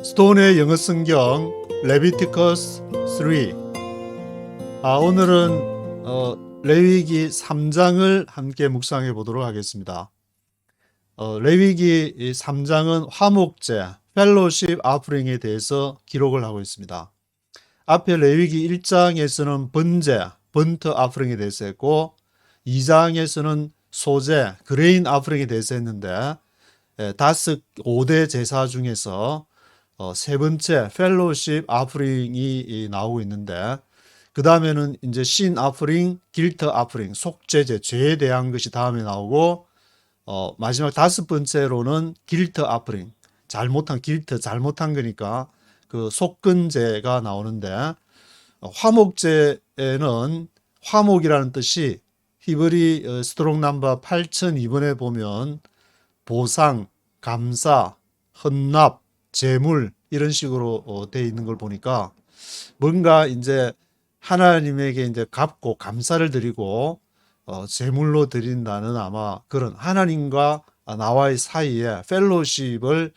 스톤의 영어 성경 레비티커스 3. 오늘은 레위기 3장을 함께 묵상해 보도록 하겠습니다. 레위기 3장은 화목제, 펠로십 아프링에 대해서 기록을 하고 있습니다. 앞에 레위기 1장에서는 번제, 번트 아프링에 대해서 했고 2장에서는 소제, 그레인 아프링에 대해서 했는데 다섯 5대 제사 중에서 세 번째 펠로십 아프링이 나오고 있는데 그 다음에는 이제 신 아프링, 길트 아프링, 속죄제, 죄에 대한 것이 다음에 나오고 마지막 다섯 번째로는 길트 아프링, 잘못한 길트, 잘못한 거니까 그 속건제가 나오는데 화목제에는 화목이라는 뜻이 히브리 스트롱 넘버 8002번에 보면 보상, 감사, 헌납, 재물 이런 식으로 되어 있는 걸 보니까 뭔가 이제 하나님에게 이제 갚고 감사를 드리고 재물로 드린다는 아마 그런 하나님과 나와의 사이에 펠로십을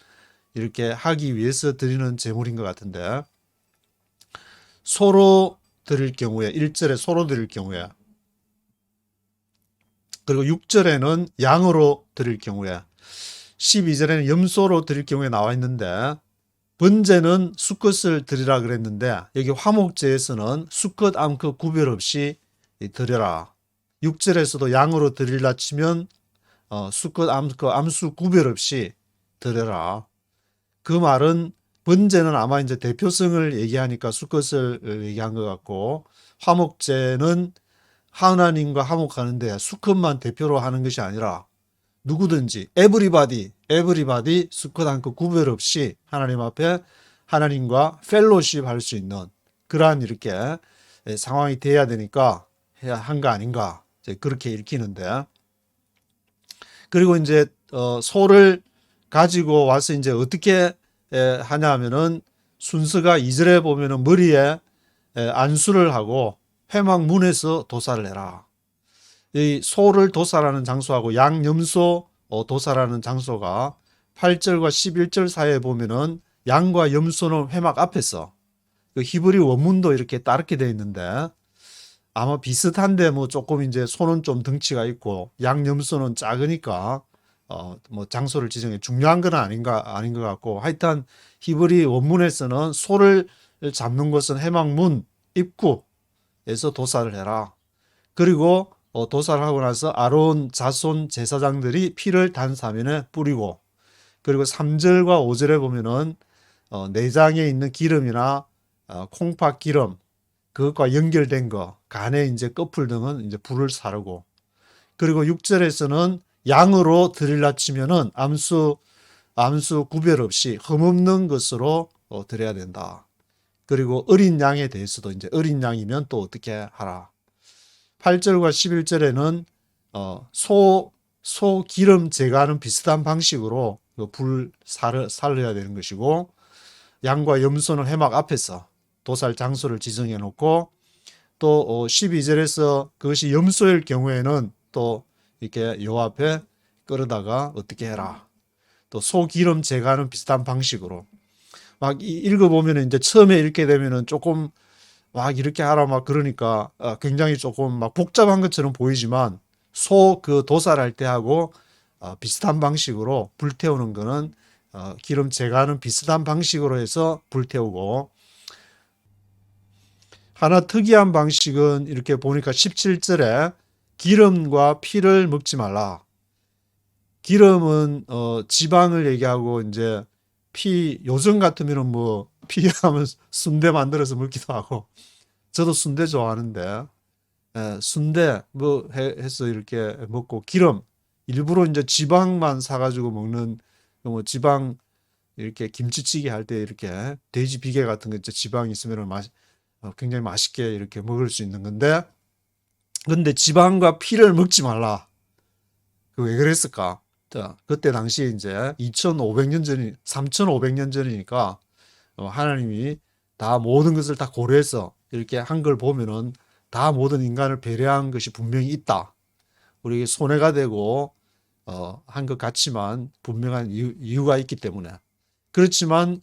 이렇게 하기 위해서 드리는 재물인 것 같은데 소로 드릴 경우에 1절에 소로 드릴 경우에 그리고 6절에는 양으로 드릴 경우에 12절에는 염소로 드릴 경우에 나와 있는데 번제는 수컷을 드리라 그랬는데 여기 화목제에서는 수컷 암컷 구별 없이 드려라. 6절에서도 양으로 드리라 치면 수컷 암컷 암수 구별 없이 드려라. 그 말은 번제는 아마 이제 대표성을 얘기하니까 수컷을 얘기한 것 같고 화목제는 하나님과 화목하는데 수컷만 대표로 하는 것이 아니라 누구든지 에브리바디 수컷 암컷 구별 없이 하나님 앞에 하나님과 펠로십 할 수 있는 그러한 이렇게 상황이 돼야 되니까 해야 한 거 아닌가 그렇게 읽히는데 그리고 이제 소를 가지고 와서 이제 어떻게 하냐 하면은 순서가 2절에 보면은 머리에 안수를 하고 회막문에서 도살을 해라. 이 소를 도살하는 장소하고 양염소 도살하는 장소가 8절과 11절 사이에 보면은 양과 염소는 회막 앞에서 그 히브리 원문도 이렇게 따르게 되어 있는데 아마 비슷한데 뭐 조금 이제 소는 좀 덩치가 있고 양염소는 작으니까 뭐 장소를 지정해 중요한 건 아닌 것 같고 하여튼 히브리 원문에서는 소를 잡는 것은 회막문 입구에서 도살을 해라. 그리고 도살을 하고 나서 아론 자손 제사장들이 피를 단 사면에 뿌리고 그리고 3절과 5절에 보면은 내장에 있는 기름이나 콩팥 기름 그것과 연결된 거 간에 이제 꺼풀 등은 이제 불을 사르고 그리고 6절에서는 양으로 드릴라 치면은 암수 구별 없이 흠없는 것으로 드려야 된다. 그리고 어린 양에 대해서도 이제 어린 양이면 또 어떻게 하라. 8절과 11절에는 소 기름 제거하는 비슷한 방식으로 불 살려야 되는 것이고 양과 염소는 회막 앞에서 도살 장소를 지정해 놓고 또 12절에서 그것이 염소일 경우에는 또 이렇게 요 앞에 끌어다가 어떻게 해라. 또 소 기름 제거하는 비슷한 방식으로 막 읽어보면 이제 처음에 읽게 되면은 조금 막 이렇게 하라 막 그러니까 굉장히 조금 막 복잡한 것처럼 보이지만 소 그 도살할 때 하고 비슷한 방식으로 불태우는 거는 기름 제거하는 비슷한 방식으로 해서 불태우고 하나 특이한 방식은 이렇게 보니까 17절에 기름과 피를 먹지 말라. 기름은 지방을 얘기하고 이제 피 요즘 같으면은 뭐 피하면 순대 만들어서 먹기도 하고 저도 순대 좋아하는데 순대 뭐 해서 이렇게 먹고 기름 일부러 이제 지방만 사가지고 먹는 뭐 지방 이렇게 김치찌개 할 때 이렇게 돼지 비계 같은 거 이제 지방이 있으면 굉장히 맛있게 이렇게 먹을 수 있는 건데 근데 지방과 피를 먹지 말라. 그 왜 그랬을까? 그때 당시에 이제 2500년 전이 3500년 전이니까 하나님이 다 모든 것을 다 고려해서 이렇게 한 걸 보면은 다 모든 인간을 배려한 것이 분명히 있다. 우리에게 손해가 되고 한 것 같지만 분명한 이유가 있기 때문에 그렇지만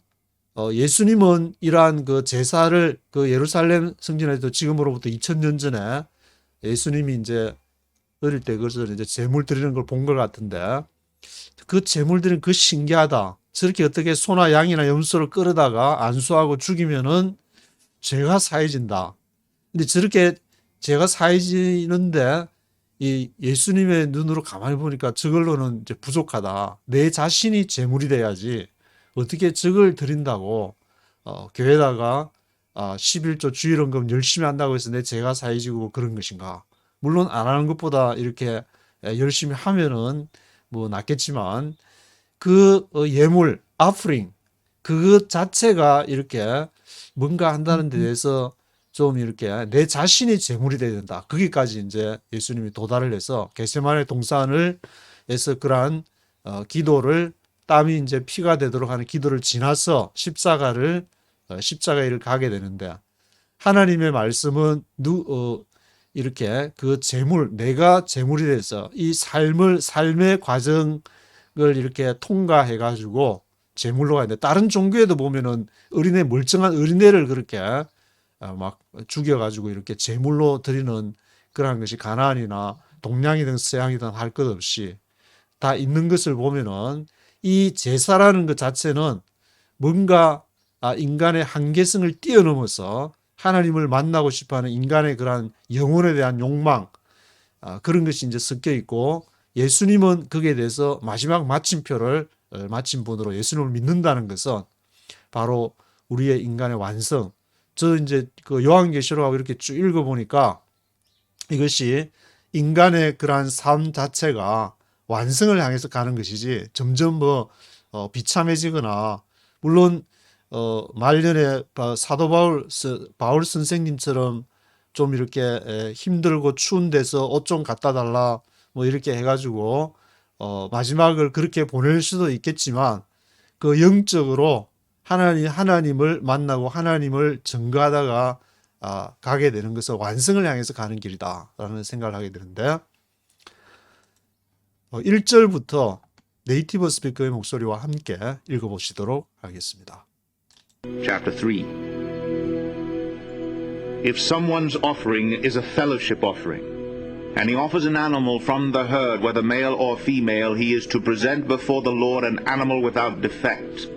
예수님은 이러한 그 제사를 그 예루살렘 성전에도 지금으로부터 2000년 전에 예수님이 이제 어릴 때 그것을 이제 제물 드리는 걸 본 것 같은데 그 제물 드리는 그 신기하다. 저렇게 어떻게 소나 양이나 염소를 끌어다가 안수하고 죽이면은 죄가 사해진다. 근데 저렇게 죄가 사해지는데 이 예수님의 눈으로 가만히 보니까 저걸로는 이제 부족하다. 내 자신이 제물이 돼야지. 어떻게 저걸 드린다고 교회다가 11조 주일헌금 열심히 한다고 해서 내 죄가 사해지고 그런 것인가? 물론 안 하는 것보다 이렇게 열심히 하면은 뭐 낫겠지만 그 예물, 아프링 그것 자체가 이렇게 뭔가 한다는 데 대해서 좀 이렇게 내 자신이 제물이 돼야 된다. 거기까지 이제 예수님이 도달을 해서 겟세마네 동산을 해서 그러한 기도를 땀이 이제 피가 되도록 하는 기도를 지나서 십자가의 일을 가게 되는데 하나님의 말씀은 이렇게 그 제물, 내가 제물이 돼서 이 삶의 과정을 이렇게 통과해 가지고 제물로 가는데 다른 종교에도 보면은 멀쩡한 어린애를 그렇게 막 죽여가지고 이렇게 제물로 드리는 그러한 것이 가나안이나 동양이든 서양이든 할 것 없이 다 있는 것을 보면은 이 제사라는 것 자체는 뭔가 인간의 한계성을 뛰어넘어서 하나님을 만나고 싶어하는 인간의 그러한 영혼에 대한 욕망 그런 것이 이제 섞여 있고 예수님은 거기에 대해서 마지막 마침표를 마친 분으로 예수님을 믿는다는 것은 바로 우리의 인간의 완성. 저 이제 그 요한계시록하고 이렇게 쭉 읽어보니까 이것이 인간의 그러한 삶 자체가 완성을 향해서 가는 것이지 점점 뭐 비참해지거나 물론 말년에 사도 바울 선생님처럼 좀 이렇게 힘들고 추운 데서 옷 좀 갖다 달라 뭐 이렇게 해가지고 마지막을 그렇게 보낼 수도 있겠지만 그 영적으로 하나님을 만나고 하나님을 증거하다가 가게 되는 것은 완성을 향해서 가는 길이다라는 생각을 하게 되는데 1절부터 네이티브 스피커의 목소리와 함께 읽어보시도록 하겠습니다. Chapter 3. If someone's offering is a fellowship offering, and he offers an animal from the herd, whether male or female, he is to present before the Lord an animal without defect.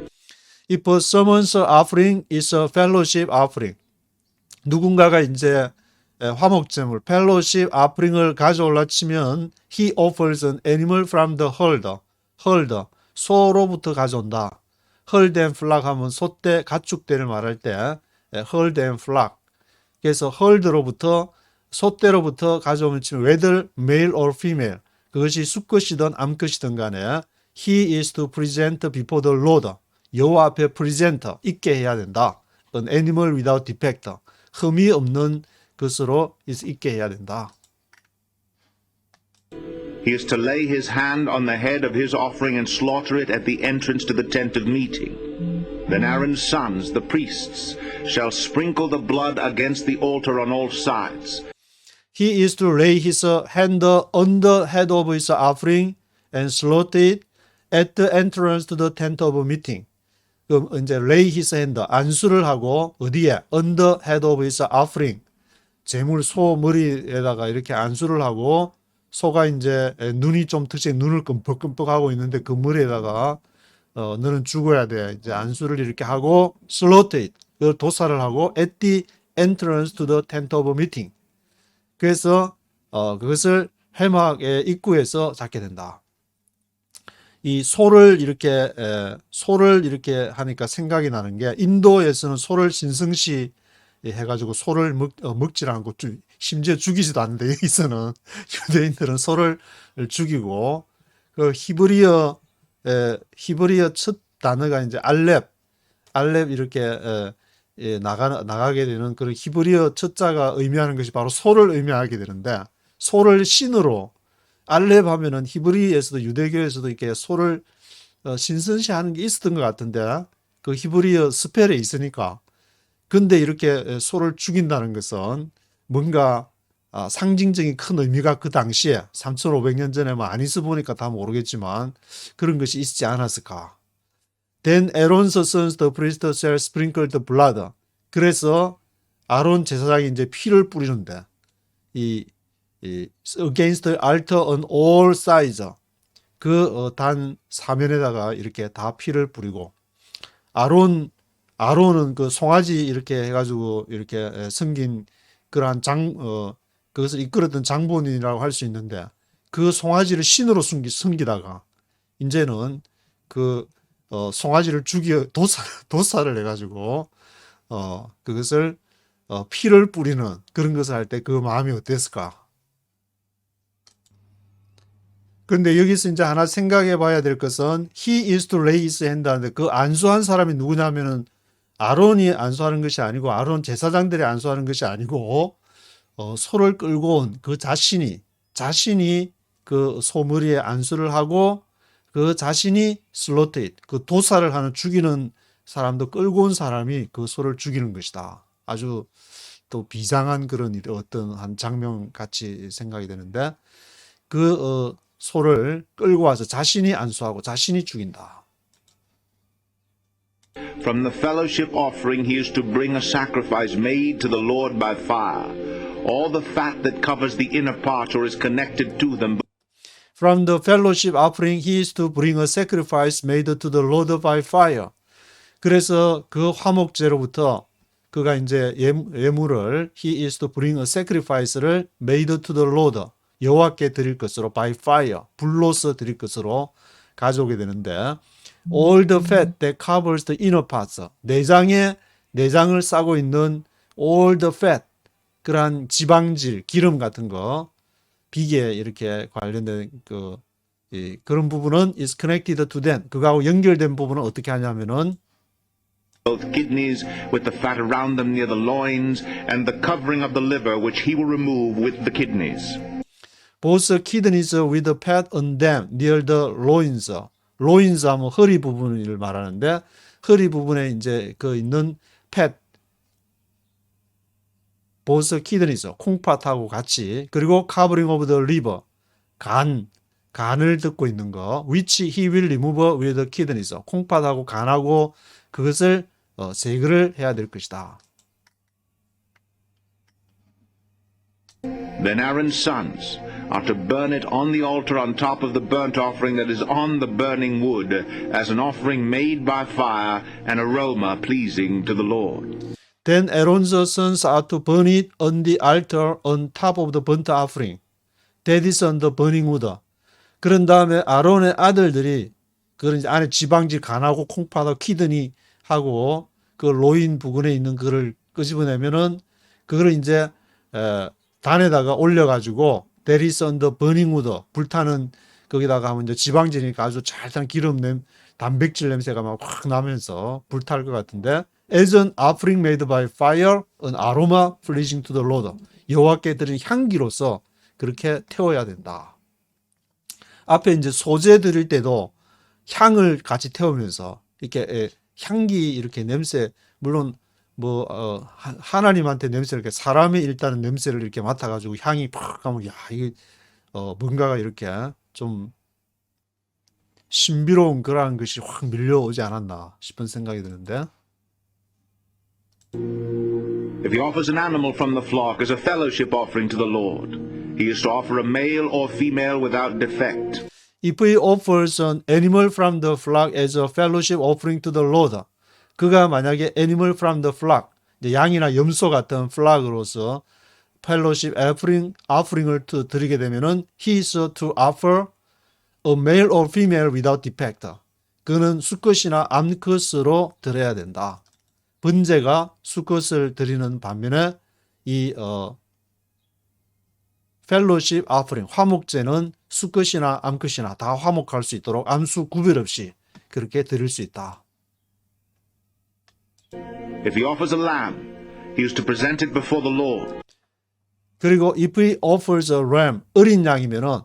If someone's offering is a fellowship offering, 누군가가 이제 화목제물, fellowship offering을 가져올라 치면 he offers an animal from the herd, 소로부터 가져온다. herd and flock 하면 소떼, 가축대를 말할 때 herd and flock. 그래서 herd로부터 소떼로부터 가져오면 치면 whether male or female 그것이 수컷이든 암컷이든 간에 he is to present before the Lord 여호와 앞에 present 있게 해야 된다. an animal without defect 흠이 없는 것으로 있게 해야 된다. He is to lay his hand on the head of his offering and slaughter it at the entrance to the tent of meeting. Then Aaron's sons, the priests, shall sprinkle the blood against the altar on all sides. He is to lay his hand on the head of his offering and slaughter it at the entrance to the tent of meeting. 그럼 이제 lay his hand 안수를 하고 어디에? on the head of his offering. 제물 소 머리에다가 이렇게 안수를 하고 소가 이제 눈이 좀 특히 눈을 끔뻑끔뻑하고 있는데 그 머리에다가 너는 죽어야 돼. 이제 안수를 이렇게 하고 slaughter it. 그 도살을 하고 at the entrance to the tent of meeting. 그래서 그것을 회막의 입구에서 잡게 된다. 이 소를 이렇게 하니까 생각이 나는 게 인도에서는 소를 신성시 해가지고 소를 먹질 않고 심지어 죽이지도 않는데 여기서는 유대인들은 소를 죽이고 그 히브리어 첫 단어가 이제 알렙 이렇게 나가게 되는 그런 히브리어 첫자가 의미하는 것이 바로 소를 의미하게 되는데 소를 신으로 알렙 하면은 히브리에서도 유대교에서도 이렇게 소를 신선시하는 게 있었던 것 같은데 그 히브리어 스펠에 있으니까 근데 이렇게 소를 죽인다는 것은 뭔가 상징적인 큰 의미가 그 당시에 3500년 전에 뭐 안 있어 보니까 다 모르겠지만 그런 것이 있지 않았을까. Then Aaron's sons, the priest, shall sprinkle the blood. 그래서 아론 제사장이 이제 피를 뿌리는데 이 against the altar on all sides 단 사면에다가 이렇게 다 피를 뿌리고 아론은 그 송아지 이렇게 해가지고 이렇게 섬긴 그러한 그것을 이끌었던 장본인이라고 할 수 있는데 그 송아지를 신으로 섬기다가 이제는 그 송아지를 도살을 해가지고 그것을 피를 뿌리는 그런 것을 할 때 그 마음이 어땠을까? 그런데 여기서 이제 하나 생각해 봐야 될 것은 he is to lay his hand 하는데 그 안수한 사람이 누구냐면은 아론이 안수하는 것이 아니고 아론 제사장들이 안수하는 것이 아니고 소를 끌고 온 그 자신이 그 소머리에 안수를 하고 그 자신이 slaughtered 그 도살을 하는 죽이는 사람도 끌고 온 사람이 그 소를 죽이는 것이다. 아주 또 비상한 그런 어떤 한 장면 같이 생각이 되는데 그 소를 끌고 와서 자신이 안수하고 자신이 죽인다. From the fellowship offering he is to bring a sacrifice made to the Lord by fire. All the fat that covers the inner part or is connected to them. From the fellowship offering he is to bring a sacrifice made to the Lord by fire. 그래서 그 화목제로부터 그가 이제 예물을 he is to bring a sacrifice를 made to the Lord 여호와께 드릴 것으로 by fire 불로서 드릴 것으로 가져오게 되는데 all the fat that covers the inner parts 내장을 싸고 있는 all the fat 그러한 지방질 기름 같은 거 비계 이렇게 관련된 그런 부분은 is connected to them 그거하고 연결된 부분은 어떻게 하냐면은 both kidneys with the fat around them near the loins and the covering of the liver which he will remove with the kidneys. both kidneys with the fat on them near the loins. loins 하면 허리 부분을 말하는데 허리 부분에 이제 그 있는 fat both kidneys 콩팥하고 같이 그리고 covering of the liver 간을 덮고 있는 거 which he will remove with the kidneys 콩팥하고 간하고 그것을 제거를 해야 될 것이다. Then Aaron's sons are to burn it on the altar on top of the burnt offering that is on the burning wood as an offering made by fire, an aroma pleasing to the Lord. Then Aaron's sons are to burn it on the altar on top of the burnt offering that is on the burning wood. 그런 다음에 아론의 아들들이 그런 이제 안에 지방질 간하고 콩팥하고 키드니 하고 그 로인 부근에 있는 그를 끄집어내면은 그거를 이제 단에다가 올려가지고 that is on the burning wood 불타는 거기다가 하면 이제 지방질이니까 아주 잘 탄 단백질 냄새가 막 확 나면서 불탈 것 같은데 as an offering made by fire, an aroma pleasing to the Lord. 여호와께 드린 향기로서 그렇게 태워야 된다. 앞에 이제 소제 드릴 때도 향을 같이 태우면서 이렇게 향기 이렇게 냄새 물론 하나님한테 냄새를 이렇게 사람이 일단은 냄새를 이렇게 맡아가지고 향이 팍 하면 야 이게 뭔가가 이렇게 좀 신비로운 그러한 것이 확 밀려오지 않았나 싶은 생각이 드는데. If he offers an animal from the flock as a fellowship offering to the Lord, he is to offer a male or female without defect. If he offers an animal from the flock as a fellowship offering to the Lord, 그가 만약에 animal from the flock, 양이나 염소 같은 flock으로서 fellowship offering을 드리게 되면은 he is to offer a male or female without defect. 그는 수컷이나 암컷으로 드려야 된다. 번제가 수컷을 드리는 반면에 이 fellowship offering 화목제는 수컷이나 암컷이나 다 화목할 수 있도록 암수 구별 없이 그렇게 드릴 수 있다. If he offers a lamb, he is to present it before the Lord. 그리고 if he offers a ram 어린 양이면은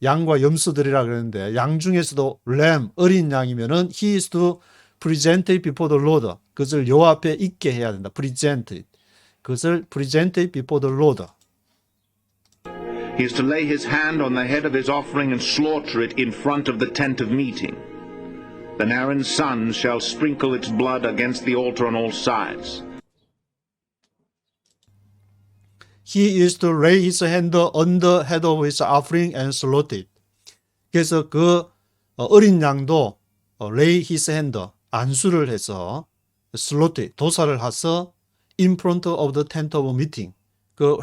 양과 염소 드리라 그랬는데 양 중에서도 lamb 어린 양이면은 he is to present it before the Lord. 그것을 여호와 앞에 있게 해야 된다. present it. 그것을 present it before the Lord. He is to lay his hand on the head of his offering and slaughter it in front of the tent of meeting. Then Aaron's sons shall sprinkle its blood against the altar on all sides. He is to lay his hand on the head of his offering and slaughter it. 그래서 그 어린 양도 lay his hand, 안수를 해서 slaughter, 도살을 해서 in front of the tent of meeting. 그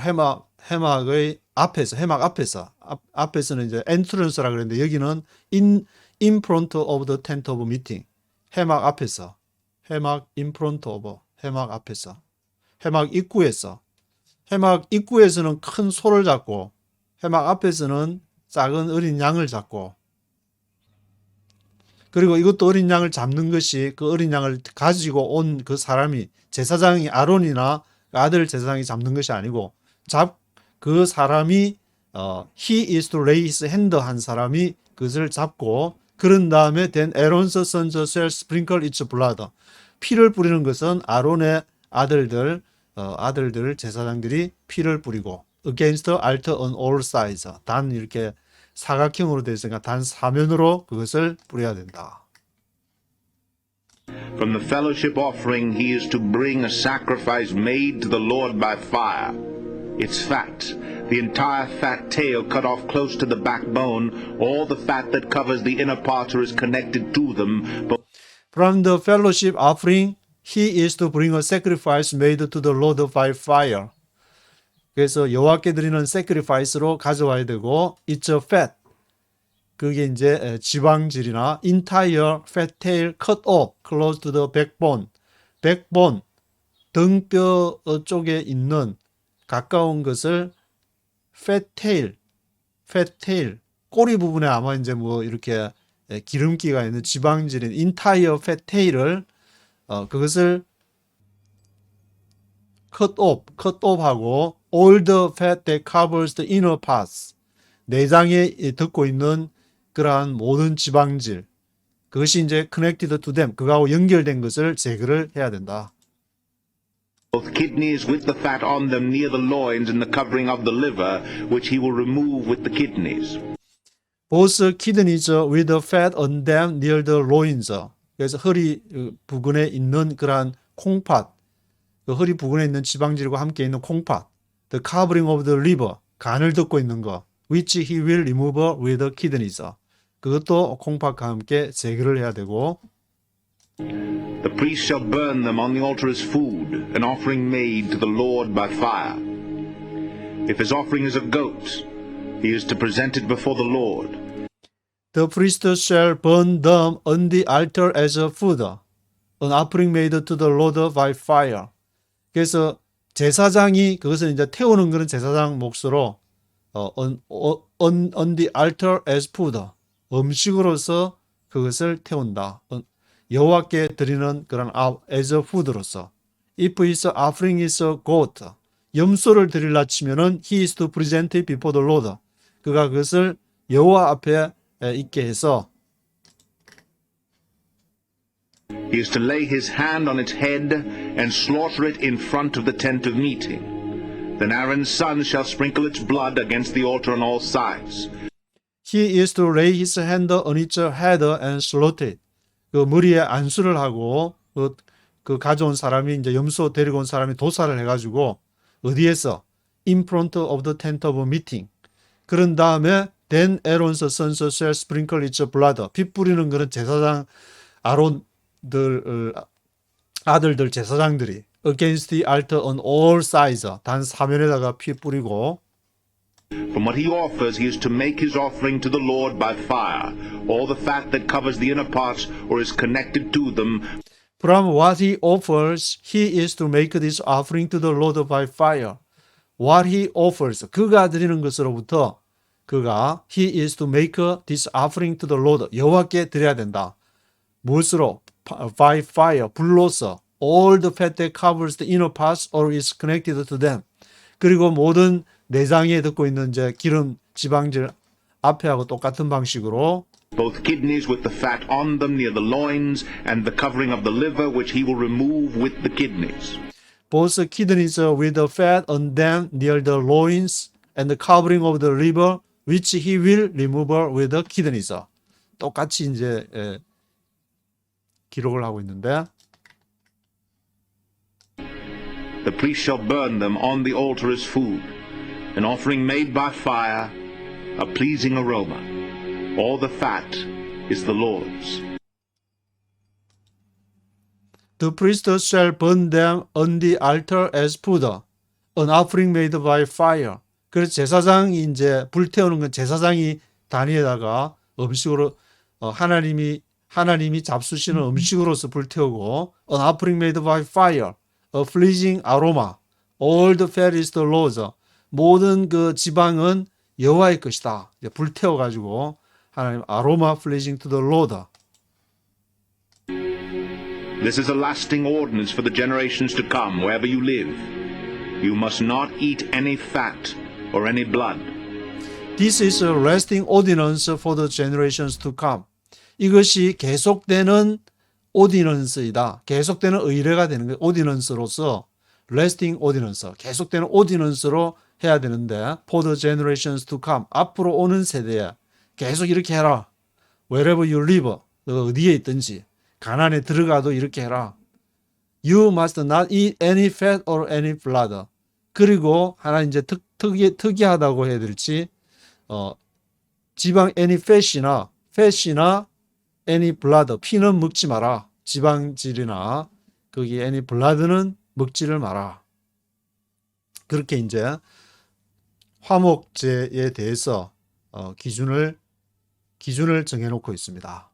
회막의 앞에서, 회막 앞에서, 앞에서는 이제 entrance라 그랬는데 여기는 in front of the tent of meeting. 회막 앞에서, 회막 in front of, 회막 앞에서, 회막 입구에서. 회막 입구에서는 큰 소를 잡고 회막 앞에서는 작은 어린 양을 잡고, 그리고 이것도 어린 양을 잡는 것이 그 어린 양을 가지고 온 그 사람이, 제사장이 아론이나 아들 제사장이 잡는 것이 아니고 그 사람이 he is to lay his hand 한 사람이 그것을 잡고, 그런 다음에 then Aaron's sons shall sprinkle its blood. 피를 뿌리는 것은 아론의 아들들 제사장들이 피를 뿌리고 against the altar on all sides. 단 이렇게 사각형으로 되어 있으니까 단 사면으로 그것을 뿌려야 된다. From the fellowship offering he is to bring a sacrifice made to the Lord by fire. It's fat, the entire fat tail cut off close to the backbone, all the fat that covers the inner parts or is connected to them. But From the fellowship offering he is to bring a sacrifice made to the Lord by fire. 그래서 여호와께 드리는 sacrifice로 가져와야 되고, it's a fat. 그게 이제 지방질이나 entire fat tail cut off close to the backbone. backbone, 등뼈 쪽에 있는 가까운 것을 fat tail, 꼬리 부분에 아마 이제 뭐 이렇게 기름기가 있는 지방질인 entire fat tail을 그것을 cut off하고 all the fat that covers the inner parts, 내장에 덮고 있는 그러한 모든 지방질, 그것이 이제 connected to them, 그거하고 연결된 것을 제거를 해야 된다. both kidneys with the fat on them near the loins and the covering of the liver, which he will remove with the kidneys. Both kidneys with the fat on them near the loins. 그래서 허리 부근에 있는 그러한 콩팥, 그 허리 부근에 있는 지방질과 함께 있는 콩팥, the covering of the liver, 간을 덮고 있는 거, which he will remove with the kidneys. 그것도 콩팥과 함께 제거를 해야 되고, The priest shall burn them on the altar as food, an offering made to the Lord by fire. If his offering is a goat, he is to present it before the Lord. The priest shall burn them on the altar as a food, an offering made to the Lord by fire. 그래서 제사장이 그것을 이제 태우는 것은 제사장 몫으로 on the altar as food, 음식으로서 그것을 태운다. 여호와께 드리는 그런 as a food로서. If his offering is a goat, 염소를 드리려 치면은 he is to present it before the Lord. 그가 그것을 여호와 앞에 있게 해서 He is to lay his hand on its head and slaughter it in front of the tent of meeting. Then Aaron's sons shall sprinkle its blood against the altar on all sides. he is to lay his hand on its head and slaughter it. 그 머리에 안수를 하고 그 가져온 사람이 이제 염소 데리고 온 사람이 도살을 해가지고 어디에서 in front of the tent of meeting. 그런 다음에 then Aaron's sons shall sprinkle its blood. 피 뿌리는 것은 제사장 아론들 아들들 제사장들이 against the altar on all sides. 단 사면에다가 피 뿌리고. From what he offers, he is to make his offering to the Lord by fire. All the fat that covers the inner parts or is connected to them. From what he offers, he is to make this offering to the Lord by fire. What he offers, 그가 드리는 것으로부터 he is to make this offering to the Lord. 여호와께 드려야 된다. 무엇으로? By fire, 불로서. All the fat that covers the inner parts or is connected to them. 그리고 모든 내장에 덮고 있는 이제 기름, 지방질 앞에하고 똑같은 방식으로 Both kidneys with the fat on them near the loins and the covering of the liver, which he will remove with the kidneys. both kidneys with the fat on them near the loins and the covering of the liver, which he will remove with the kidneys. 똑같이 이제 기록을 하고 있는데 The priest shall burn them on the altar as food, an offering made by fire, a pleasing aroma. All the fat is the Lord's. The priest shall burn them on the altar as food, an offering made by fire. 그래서 제사장이 이제 불태우는 건 제사장이 단위에다가 음식으로 하나님이 잡수시는 음식으로서 불태우고 an offering made by fire, a pleasing aroma. All the fat is the Lord's. 모든 그 지방은 여호와의 것이다. 불태워 가지고 하나님 아로마 pleasing to the Lord. This is a lasting ordinance for the generations to come, wherever you live. You must not eat any fat or any blood. This is a lasting ordinance for the generations to come. 이것이 계속되는 오디넌스이다. 계속되는 의례가 되는 거예요. 오디넌스로서 lasting ordinance. 계속되는 오디넌스로 해야 되는데 for the generations to come. 앞으로 오는 세대에 계속 이렇게 해라. Wherever you live. 너가 어디에 있든지. 가난에 들어가도 이렇게 해라. You must not eat any fat or any blood. 그리고 하나 이제 특이하다고 해야 될지 지방 any fat이나 any blood 피는 먹지 마라. 지방질이나 거기 any blood는 먹지를 마라. 그렇게 이제 화목제에 대해서 기준을 정해놓고 있습니다.